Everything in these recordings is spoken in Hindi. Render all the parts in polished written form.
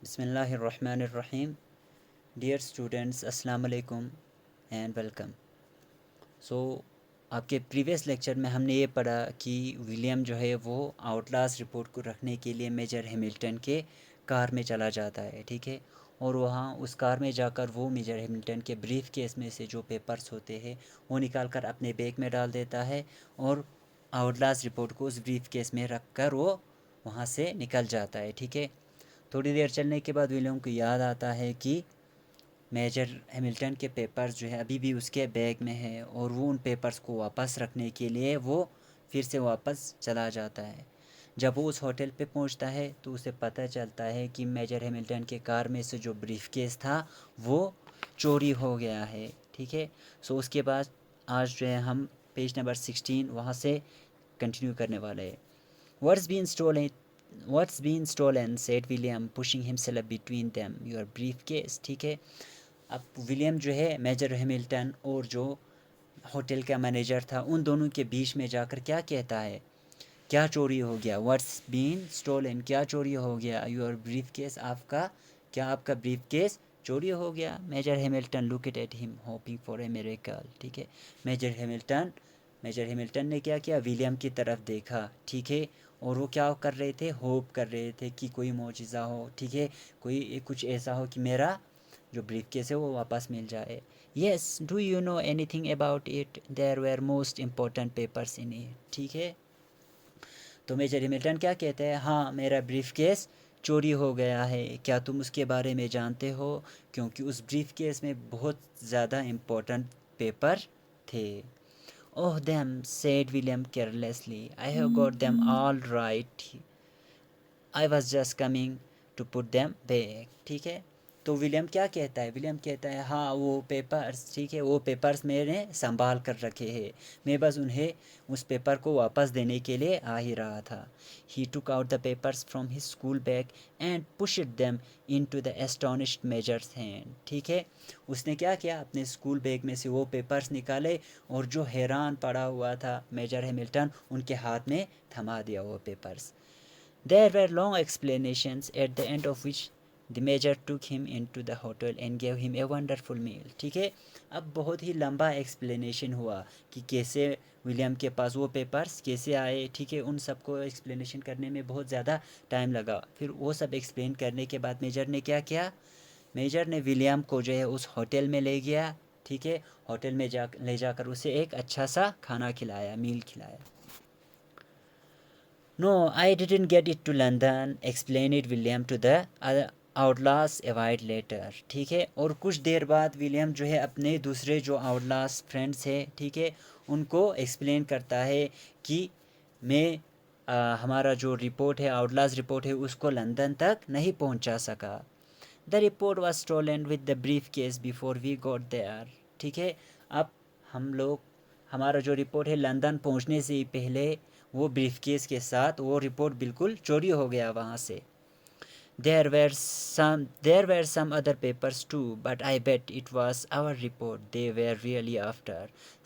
बिस्मिल्लाहिर्रहमानिर्रहीम। डियर स्टूडेंट्स, अस्सलाम वालेकुम एंड वेलकम। सो आपके प्रीवियस लेक्चर में हमने ये पढ़ा कि विलियम जो है वो आउटलास्ट रिपोर्ट को रखने के लिए मेजर हैमिल्टन के कार में चला जाता है, ठीक है। और वहाँ उस कार में जाकर वो मेजर हैमिल्टन के ब्रीफ केस में से जो पेपर्स होते हैं वो निकाल कर अपने बैग में डाल देता है और आउटलास्ट रिपोर्ट को उस ब्रीफ केस में रख कर वो वहाँ से निकल जाता है, ठीक है। थोड़ी देर चलने के बाद विलियम को याद आता है कि मेजर हैमिल्टन के पेपर्स जो है अभी भी उसके बैग में है और वो उन पेपर्स को वापस रखने के लिए वो फिर से वापस चला जाता है। जब वो उस होटल पे पहुंचता है तो उसे पता चलता है कि मेजर हैमिल्टन के कार में से जो ब्रीफ केस था वो चोरी हो गया है, ठीक है। सो उसके बाद आज जो है हम पेज नंबर 16 वहाँ से कंटिन्यू करने वाले हैं। What's been stolen? What's been stolen? Said William, pushing himself between them. Your briefcase, ठीक है। अब विलियम जो है मेजर हैमिल्टन और जो होटल का मैनेजर था उन दोनों के बीच में जाकर क्या कहता है, क्या चोरी हो गया? व्हाट्स बीन स्टोलन, क्या चोरी हो गया? योर ब्रीफ केस, आपका क्या आपका ब्रीफ केस चोरी हो गया? Major Hamilton looked at him hoping for a miracle, ठीक है। मेजर हैमिल्टन ने क्या किया? विलियम की तरफ देखा, ठीक है। और वो क्या कर रहे थे? होप कर रहे थे कि कोई मौजिज़ा हो, ठीक है। कोई कुछ ऐसा हो कि मेरा जो ब्रीफ केस है वो वापस मिल जाए। Yes, do you know anything about it? There were most important papers in it, ठीक है। तो मेजर हैमिल्टन क्या कहते हैं? हाँ, मेरा ब्रीफ केस चोरी हो गया है, क्या तुम उसके बारे में जानते हो? क्योंकि उस ब्रीफ केस में बहुत ज़्यादा इम्पोर्टेंट पेपर थे। Oh them, said William carelessly, I have got them all right, I was just coming to put them back, ठीक है। तो विलियम क्या कहता है? विलियम कहता है हाँ वो पेपर्स, ठीक है, वो पेपर्स मैंने संभाल कर रखे हैं, मैं बस उन्हें उस पेपर को वापस देने के लिए आ ही रहा था। He took out the papers from his school bag and pushed them into the astonished major's hand, ठीक है। उसने क्या किया? अपने स्कूल बैग में से वो पेपर्स निकाले और जो हैरान पड़ा हुआ था मेजर हैमिल्टन, उनके हाथ में थमा दिया वो papers. There were long explanations, at the end of which the major took him into the hotel and gave him a wonderful meal, ठीक है। अब बहुत ही लंबा एक्सप्लेनेशन हुआ कि कैसे विलियम के पास वो पेपर्स कैसे आए, ठीक है। उन सबको एक्सप्लेनेशन करने में बहुत ज़्यादा टाइम लगा। फिर वो सब एक्सप्लेन करने के बाद मेजर ने क्या किया? मेजर ने विलियम को जो है उस होटल में ले गया, ठीक है। होटल में ले जाकर उसे एक अच्छा सा खाना खिलाया, मील खिलाया। No, I didn't get it to London, explained William to the outlaws avoid letter, ठीक है। और कुछ देर बाद विलियम जो है अपने दूसरे जो आउटलास फ्रेंड्स है, ठीक है, उनको एक्सप्लेन करता है कि मैं हमारा जो रिपोर्ट है, आउटलास रिपोर्ट है, उसको लंदन तक नहीं पहुंचा सका। The report was stolen with the briefcase before we got there, ठीक है। अब हम लोग हमारा जो रिपोर्ट है लंदन पहुंचने से ही पहले वो ब्रीफ केस के साथ वो रिपोर्ट बिल्कुल चोरी हो गया वहाँ से। There were some other papers too, but I bet it was our report they were really after.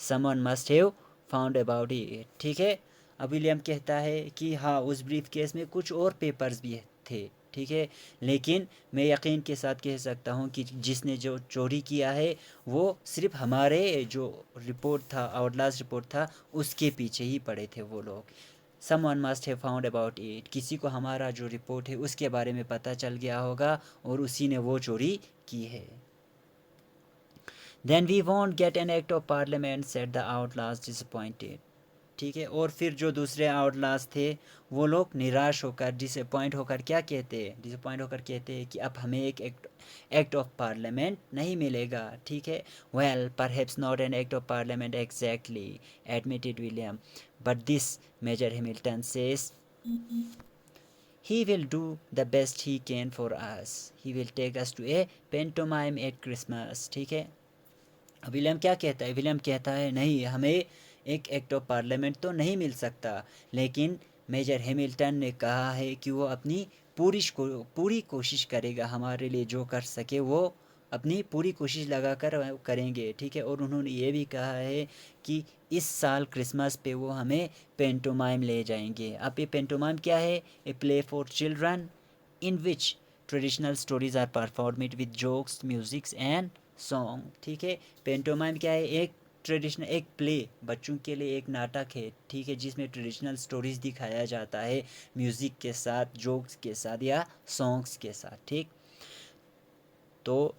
Someone must have found about it, ठीक है। अब विलियम कहता है कि हाँ उस ब्रीफ केस में कुछ और पेपर्स भी थे, ठीक है। लेकिन मैं यकीन के साथ कह सकता हूँ कि जिसने जो चोरी किया है वो सिर्फ हमारे जो रिपोर्ट था, आउटलास्ट रिपोर्ट था, उसके पीछे ही पड़े थे वो लोग। Someone must have found about it, किसी को हमारा जो रिपोर्ट है उसके बारे में पता चल गया होगा और उसी ने वो चोरी की है। Then we won't get an act of Parliament, said the outlast disappointed, ठीक है। और फिर जो दूसरे आउटलास्ट थे वो लोग निराश होकर, डिसअपॉइंट होकर क्या कहते हैं? डिसअपॉइंट होकर कहते हैं कि अब हमें एक एक्ट ऑफ पार्लियामेंट नहीं मिलेगा, ठीक है। Well perhaps not an act of Parliament exactly, admitted William, but this Major Hamilton says he will do the best he can for us. He will take us to a pantomime at Christmas, ठीक है। विलियम क्या कहता है? विलियम कहता है नहीं, हमें एक एक्ट ऑफ पार्लियामेंट तो नहीं मिल सकता, लेकिन मेजर हैमिल्टन ने कहा है कि वो अपनी पूरी कोशिश करेगा, हमारे लिए जो कर सके वो अपनी पूरी कोशिश लगा कर करेंगे, ठीक है। और उन्होंने ये भी कहा है कि इस साल क्रिसमस पे वो हमें पेंटोमाइम ले जाएंगे। अब ये पेंटोमाइम क्या है? A play for children in which traditional stories are performed with jokes, musics and song. ठीक है, पेंटोमाइम क्या है? एक ट्रेडिशनल, एक प्ले, बच्चों के लिए एक नाटक है, ठीक है, जिसमें ट्रेडिशनल स्टोरीज दिखाया जाता है म्यूज़िक के साथ, जोक्स के साथ या सॉन्ग्स के साथ। ठीक, तो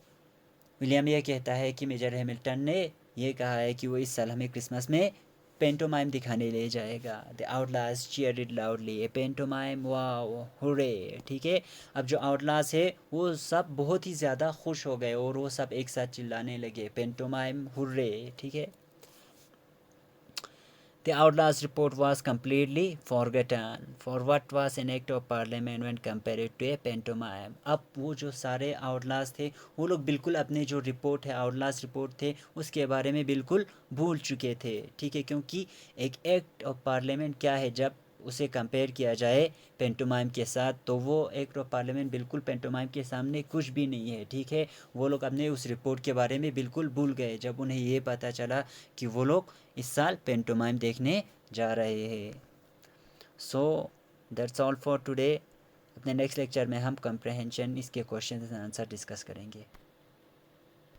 विलियम ये कहता है कि मेजर हैमिल्टन ने ये कहा है कि वो इस साल हमें क्रिसमस में पेंटोमाइम दिखाने ले जाएगा। The outlaws cheered loudly a pantomime, wow, hurray. ठीक है, अब जो आउटलास है वो सब बहुत ही ज़्यादा खुश हो गए और वो सब एक साथ चिल्लाने लगे, पेंटोमाइम, हुर्रे। ठीक है, The Outlaws report was completely forgotten. For what was an act of parliament when compared to a pantomime? अब वो जो सारे आउटलास थे वो लोग बिल्कुल अपने जो रिपोर्ट है, आउटलास रिपोर्ट थे, उसके बारे में बिल्कुल भूल चुके थे। ठीक है, क्योंकि एक एक्ट ऑफ पार्लियामेंट क्या है, जब उसे कंपेयर किया जाए पेंटोमाइम के साथ, तो वो एक्ट ऑफ पार्लियामेंट बिल्कुल पेंटोमाइम के सामने कुछ भी नहीं है। ठीक है, वो लोग अपने उस रिपोर्ट के बारे में बिल्कुल भूल गए जब उन्हें ये पता चला कि वो लोग इस साल पेंटोमाइम देखने जा रहे हैं। So that's all for today. अपने नेक्स्ट लेक्चर में हम कंप्रहेंशन, इसके क्वेश्चन एंड आंसर डिस्कस करेंगे।